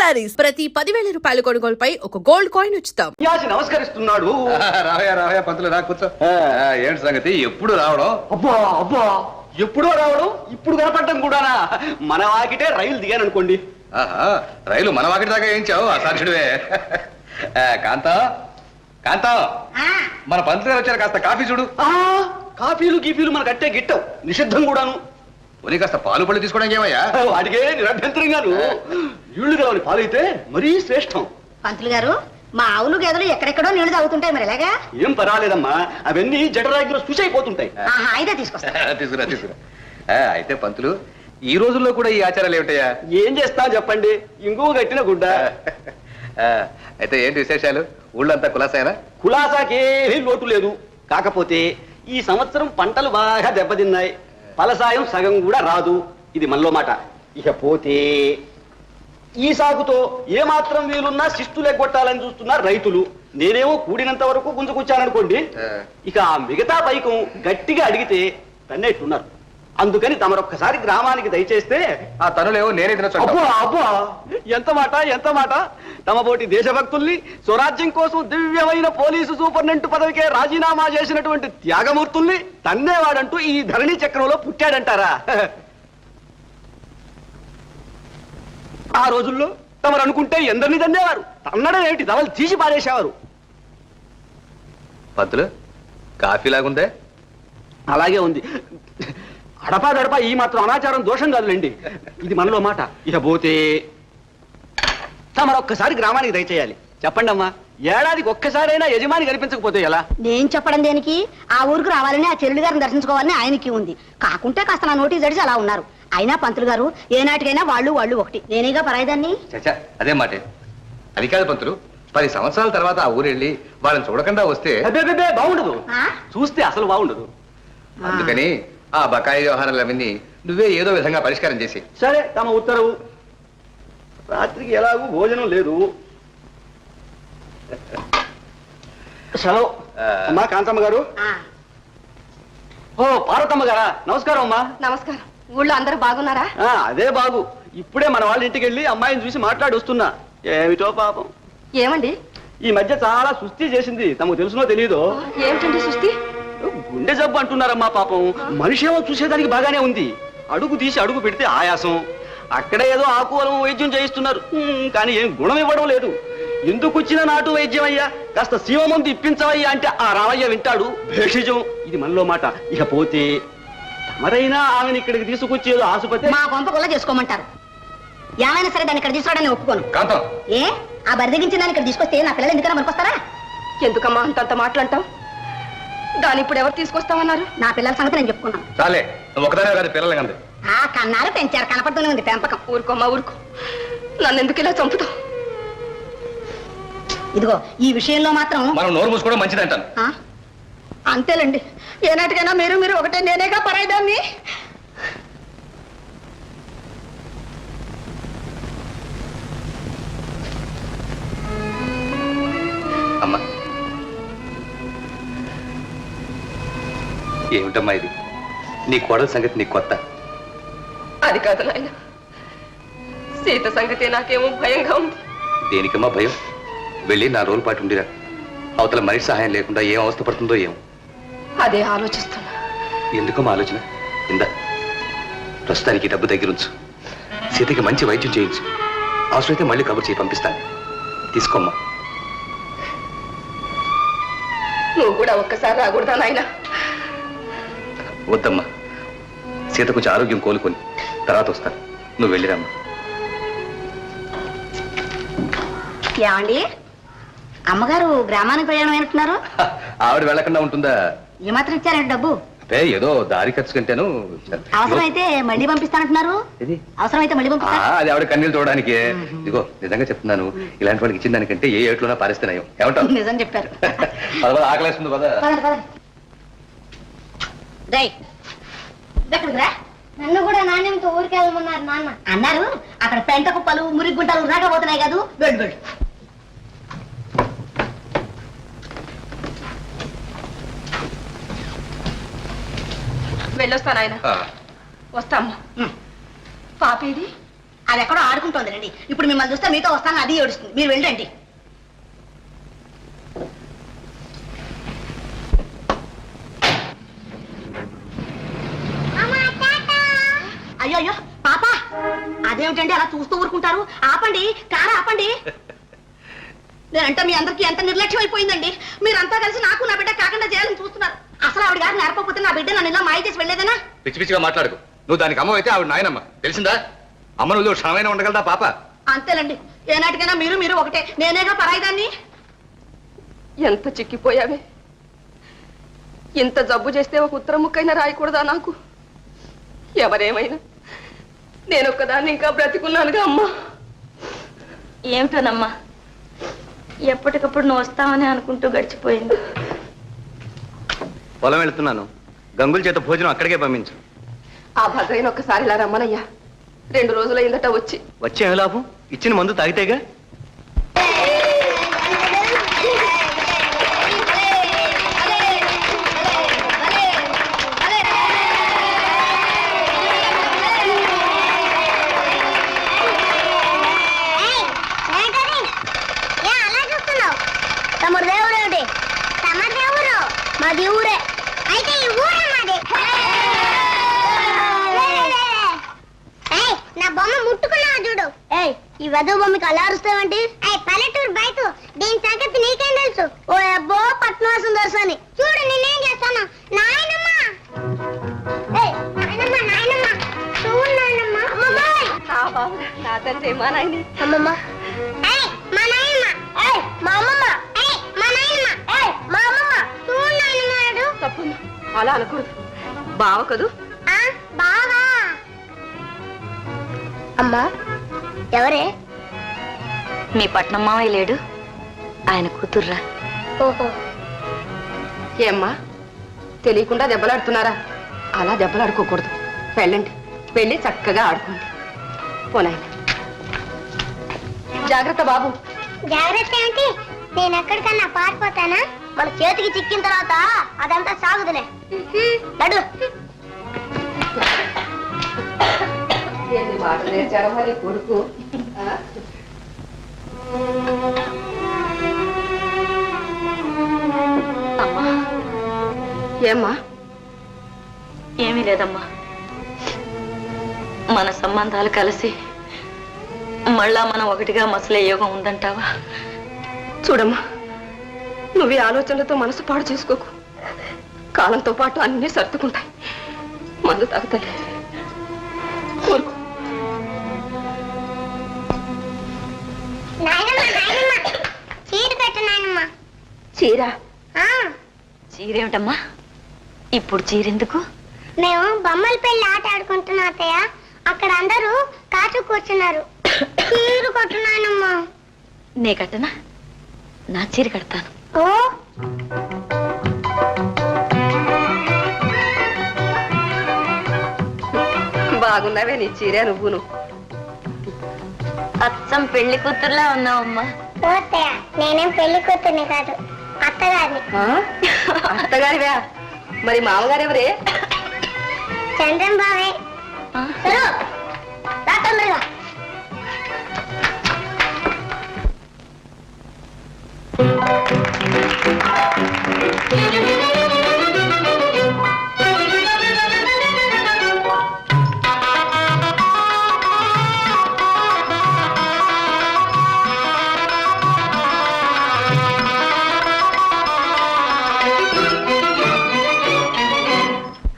శారీస్ ప్రతి 10,000 రూపాయల కొనుగోలుపై ఒక గోల్డ్ కాయిన్ ఉచితం. నమస్కరిస్తున్నాడు. రావయ్యా పంతులు రా కూర్చో. ఏంటి సంగతి? ఎప్పుడు రావడం? అబ్బా ఎప్పుడో రావడం, ఇప్పుడు కనపడటం కూడానా? మన వాకిటే రైలు దిగాను అనుకోండి. రైలు మన వాకిటి దాకా ఏంచావు? అసాధ్యుడివే. కాంతం కాంతం, మన పంతులు గారు వచ్చారు, కాస్త కాఫీ చూడు. కాఫీలు గీఫీలు మనకు అట్టే గిట్టవు, నిషిద్ధం కూడాను. పోనీ కాస్త పాలు పళ్ళు తీసుకోవడానికి ఏమయ్యా? వాడికే నిరభ్యంతరంగాను. నీళ్లు గలవని పాలైతే మరీ శ్రేష్టం. పంతులు గారు, మా ఆవులు గేదెలు ఎక్కడెక్కడో నీళ్లు తాగుతుంటాయి, మరి ఎలాగా? ఏం పర్వాలేదమ్మా, అవన్నీ జఠరాగ్రో చూసి అయిపోతుంటాయి. అయితే తీసుకొస్తా. తీసుకురా. అయితే పంతులు, ఈ రోజుల్లో కూడా ఈ ఆచారాలు ఏమిటయ్యా? ఏం చేస్తా చెప్పండి, ఇంకో గట్టిన గుడ్డ. అయితే ఏంటి విశేషాలు? ఊళ్ళంతా కులాసాయనా? కులాసాకేమీ లోటు లేదు. కాకపోతే ఈ సంవత్సరం పంటలు బాగా దెబ్బతిన్నాయి, ఫలసాయం సగం కూడా రాదు. ఇది మనలో మాట. ఇక పోతే ఈ సాగుతో ఏమాత్రం వీలున్నా శిస్తులు ఎగ్గొట్టాలని చూస్తున్నారు రైతులు. నేనేమో కూడినంత వరకు గుంజుకొచ్చాననుకోండి. ఇక ఆ మిగతా పైకం గట్టిగా అడిగితే తన్నేట్టున్నారు. అందుకని తమరొక్కసారి గ్రామానికి దయచేస్తే. ఆ తనులేవో నేనే తినొచ్చు. అబ్బా ఎంత మాట. తమ పోటీ దేశభక్తుల్ని స్వరాజ్యం కోసం దివ్యమైన పోలీసు సూపరింటెండెంట్ పదవికే రాజీనామా చేసినటువంటి త్యాగమూర్తుల్ని తన్నేవాడంటూ ఈ ధరణి చక్రంలో పుట్టాడంటారా? ఆ రోజుల్లో తమరు అనుకుంటే ఎందరిని తన్నేవారు, తన్నడం ఏమిటి, తమలు తీసి పారేసేవారు. పంతులు, కాఫీ లాగుందే? అలాగే ఉంది. అడపా దడపా ఈ మాత్రం అనాచారం దోషం కాదులేండి. ఇది మనలో మాట. ఇక పోతే తమరొక్కసారి గ్రామానికి దయచేయాలి. చెప్పండి అమ్మా, ఏడాదికి ఒక్కసారైనా యజమాని కనిపించకపోతే ఎలా? నేను చెప్పడం దేనికి? ఆ ఊరికి రావాలని, ఆ చెల్లి గారిని దర్శించుకోవాలని ఆయనకి ఉంది. కాకుంటే కాస్త నా నోటీస్ జడిచి అలా ఉన్నారు. అయినా పంతులు గారు, ఏనాటికైనా వాళ్ళు ఒకటి. నేనేగా పరాయిదాన్ని. అదే మాటే. అది కాదు పంతులు, 10 సంవత్సరాల తర్వాత ఆ ఊరెళ్ళి వాళ్ళని చూడకుండా వస్తే బాగుండదు. చూస్తే అసలు బాగుండదు. అందుకని ఆ బకాయి వ్యవహారాలవన్నీ నువ్వే ఏదో విధంగా పరిష్కారం చేసి. సరే, తమ ఉత్తరవు. రాత్రికి ఎలాగూ భోజనం లేదు. సెలవు. అమ్మా కాంతమ్మ గారు. ఓ పార్వతమ్మ గారా, నమస్కారం అమ్మా. నమస్కారం. ఊళ్ళో అందరూ బాగున్నారా? అదే బాగు. ఇప్పుడే మన వాళ్ళ ఇంటికి వెళ్ళి అమ్మాయిని చూసి మాట్లాడి వస్తున్నా. ఏమిటో పాపం. ఏమండి? ఈ మధ్య చాలా సుస్థి చేసింది. తమకు తెలుసునో తెలియదో? ఏమిటండి సుస్థి? గుండె జబ్బు అంటున్నారమ్మా పాపం. మనిషి ఏమో చూసేదానికి బాగానే ఉంది. అడుగు తీసి అడుగు పెడితే ఆయాసం. అక్కడ ఏదో ఆకువలం వైద్యం చేయిస్తున్నారు, కానీ ఏం గుణం ఇవ్వడం లేదు. ఎందుకు వచ్చిన నాటు వైద్యం అయ్యా, కాస్త సీమ మందు ఇప్పించవయ్యా అంటే ఆ రామయ్య వింటాడు. భేషజం. ఇది మనలో మాట. ఇక పోతే తమరైనా ఆమెను ఇక్కడికి తీసుకొచ్చి ఏదో ఆసుపత్రి మా కొంపకొల్ల చేసుకోమంటారు. ఏమైనా సరే దాన్ని ఇక్కడ తీసుకోవడానికి ఒప్పుకోను. ఏ ఆ బరిదగించిన దాన్ని ఇక్కడ తీసుకొస్తే నా పిల్లలు ఎందుకన్నా మనకొస్తారా? ఎందుకమ్మా అంతంత మాట్లాడటం? దాని ఇప్పుడు ఎవరు తీసుకొస్తామన్నారు? నా పిల్లల సంగతి నేను చెప్పుకున్నాను. చాలే, ఒకదానే కాదు పిల్లలు కంది. ఆ కన్నారు, పెంచారు, కనపడుతూనే ఉంది పెంపకం. ఊరుకోమ్మా ఊరుకో. నన్ను ఎందుకు ఇలా చంపుతావు? ఇదిగో ఈ విషయంలో మాత్రం మనం నోరు మూసుకోవడం మంచిది అంటాను. అంతేలేండి. ఏనాటికైనా మీరు ఒకటే, నేనేగా పరాయిదాన్ని. అమ్మా, ఏమిటమ్మా ఇది? నీ కోడల సంగతి నీకు కొత్త? అది కాదు నాయన, సీత సంగతి నాకేమో భయంగా ఉంది. దేనికమ్మా భయం? వెళ్ళి 4 రోజుల పాటు ఉండిరా. అవతల మనిషి సహాయం లేకుండా ఏం అవస్థ పడుతుందో ఏమో. అదే ఆలోచిస్తున్నా. ఎందుకమ్మా ఆలోచన? ఇందా, ప్రస్తుతానికి డబ్బు దగ్గరుంచు. సీతకి మంచి వైద్యం చేయించు. అవసరమైతే మళ్ళీ కబురు చేయి పంపిస్తాను. తీసుకోమ్మా. నువ్వు కూడా ఒక్కసారి రాకూడదా నాయన? వద్దమ్మా, సీత కొంచెం ఆరోగ్యం కోలుకొని తర్వాత వస్తాను. నువ్వు వెళ్ళిరామ్మా. ఏమండి, అమ్మగారు గ్రామానికి ప్రయాణం అయినట్టున్నారు? ఆవిడ వెళ్ళకుండా ఉంటుందా? ఏమాత్రం ఇచ్చారండి డబ్బు? అదే ఏదో దారి ఖర్చు కంటేను. అవసరమైతే మళ్ళీ పంపిస్తానంటున్నారు. అవసరమైతే మళ్ళీ పంపిస్తా. అది ఆవిడ కన్నీళ్ళు చూడడానికే. ఇదిగో నిజంగా చెప్తున్నాను, ఇలాంటి వాడికి ఇచ్చిన దానికంటే ఏ ఏట్లోనా పారేస్తున్నాయో. ఏమంటావు? నిజం చెప్పారు. ఆకలేస్తుంది కదా. నన్ను కూడా నాణ్యంతో ఊరికెళ్ళమన్నారు నాన్న. అన్నారు అక్కడ పెంట కుప్పలు, మురికి గుంటలు రాకపోతున్నాయి కాదు. వెళ్ళు. వెళ్ళొస్తాను ఆయన. వస్తామ్మా. పాపేది? అది ఎక్కడో ఆడుకుంటోందండి. ఇప్పుడు మిమ్మల్ని చూస్తే మీతో వస్తాను, అది ఏడుస్తుంది. మీరు వెళ్ళండి. అయ్యో అయ్యో పాప, అదేమిటండి అలా చూస్తూ ఊరుకుంటారు? ఆపండి, కారు ఆపండి. నేనంటే మీ అందరికీ ఎంత నిర్లక్ష్యం అయిపోయిందండి. మీరంతా కలిసి నాకు నా బిడ్డ కాకుండా చేయాలని చూస్తున్నారు. అసలు ఆవిడ గారు నేర్పకపోతే నా బిడ్డ నన్ను ఇలా మాయ చేసి వెళ్ళేదనా? పిచ్చి పిచ్చిగా మాట్లాడుకు. నువ్వు దానికి అమ్మ అయితే ఆవిడ నాయనమ్మ, తెలిసిందా? అమ్మ నువ్వు క్షణమైనా ఉండగలదా పాప? అంతేలండి, ఏనాటికైనా మీరు ఒకటే. నేనేగా పరాయిదాన్ని. ఎంత చిక్కిపోయావే. ఇంత జబ్బు చేస్తే ఒక ఉత్తరం ముక్కైనా రాయకూడదా నాకు? ఎవరేమైనా నేనొక్కదాన్ని ఇంకా బ్రతికున్నానుగా అమ్మా. ఏమిటోనమ్మా, ఎప్పటికప్పుడు నువ్వు వస్తావని అనుకుంటూ గడిచిపోయింది. పొలం వెళ్తున్నాను, గంగుల చేత భోజనం అక్కడికే పంపించు. ఆ భద్రైన ఒక్కసారి ఇలా రమ్మనయ్యా. 2 రోజులైందట వచ్చి. వచ్చే ఏమి లాభం? ఇచ్చిన మందు తాగితేగా. తమరు దేవుడు ఏమిటి? తమ దేవుడు మాది ఊరే. అయితే ఈ ఊరే మాది. నా బొమ్మ ముట్టుకున్నావు చూడు. ఈ వధు బొమ్మకి అలా అరుస్తావంటి? పల్లెటూరు బయట దీని సంగతి నీకేం తెలుసు? ఓ అబ్బో పట్నవాసం దర్శని చూడు, నేనేం చేస్తాను. నాయనమ్మ నాయనమ్మ నాయనమ్మ చూడు నాయనమ్మ. నా తండ్రి మా నాయని. అమ్మమ్మ మా నాయనమ్మ మా అమ్మమ్మ మా నాయనమ్మ మా అమ్మమ్మ చూడు నాయనమ్మ. తప్పమ్మా, అలా అనకూడదు. బావ కదూ? బావా. అమ్మా ఎవరే? మీ పట్నం మావయ్య లేడు, ఆయన కూతుర్రా. ఓహో. ఏమ్మా, తెలియకుండా దెబ్బలాడుతున్నారా? అలా దెబ్బలాడుకోకూడదు. వెళ్ళండి, వెళ్ళి చక్కగా ఆడుకోండి. పోనాయన. జాగ్రత్త బాబు. జాగ్రత్త ఏంటి? నేను ఎక్కడికన్నా పారిపోతానా? మన చేతికి చిక్కిన తర్వాత అదంతా సాగుదులే. నడు. ఎన్ని మాటలు నేర్చారో మరి కొడుకు. అమ్మా, ఏమ్మా? ఏమీ లేదమ్మా. మన సంబంధాలు కలిసి మళ్ళా మనం ఒకటిగా మసలే యోగం ఉందంటావా? చూడమ్మా, నువ్వు ఈ ఆలోచనలతో మనసు పాడు చేసుకోకు. కాలంతో పాటు అన్నీ సర్దుకుంటాయి. మందు తాగుతాయి. ఊరుకో. నాయనమ్మ నాయనమ్మ చీర కట్టు నాయనమ్మ. చీర? చీరేమిటమ్మా? ఇప్పుడు చీరెందుకు? మేము బొమ్మల పెళ్లి ఆట ఆడుకుంటున్నా అత్తయ్య. అక్కడ అందరూ కాచు కూర్చున్నారు. చీర కట్టు నాయనమ్మ. నే కట్టనా? నా చీర కడతాను. ఓ బాగున్నావే నీ చీరే నువ్వును. అచ్చం పెళ్లి కూతుర్లా ఉన్నావమ్మా. ఓ అత్తయ్య, నేనేం పెళ్లి కూతుర్ని కాదు, అత్తగారిని. అత్తగారివా? మరి మామగారు ఎవరే? చంద్రం బావే. సరు, రా తొందరగా.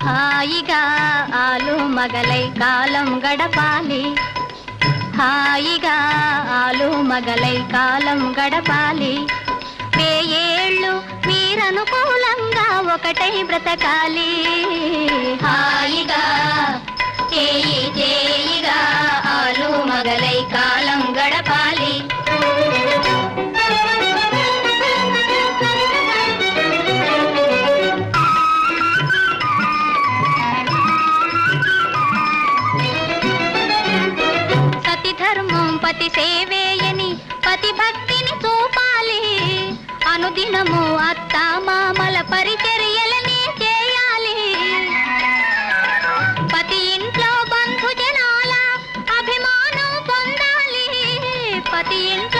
హాయిగా ఆలు మగలై కాలం గడపాలి. హాయిగా ఆలు మగలై కాలం గడపాలి. వేయేళ్ళు మీరనుకూలంగా ఒకటై బ్రతకాలి. హాయిగా చేయి చేయిగా ఆలు మగలై కాలం గడపాలి. పతి సేవేయని పతి భక్తిని చూపాలి. అనుదినము అత్త మామల పరిచర్యలనే చేయాలి. పతి ఇంట్లో బంధు జనాల అభిమానం పతి ఇంట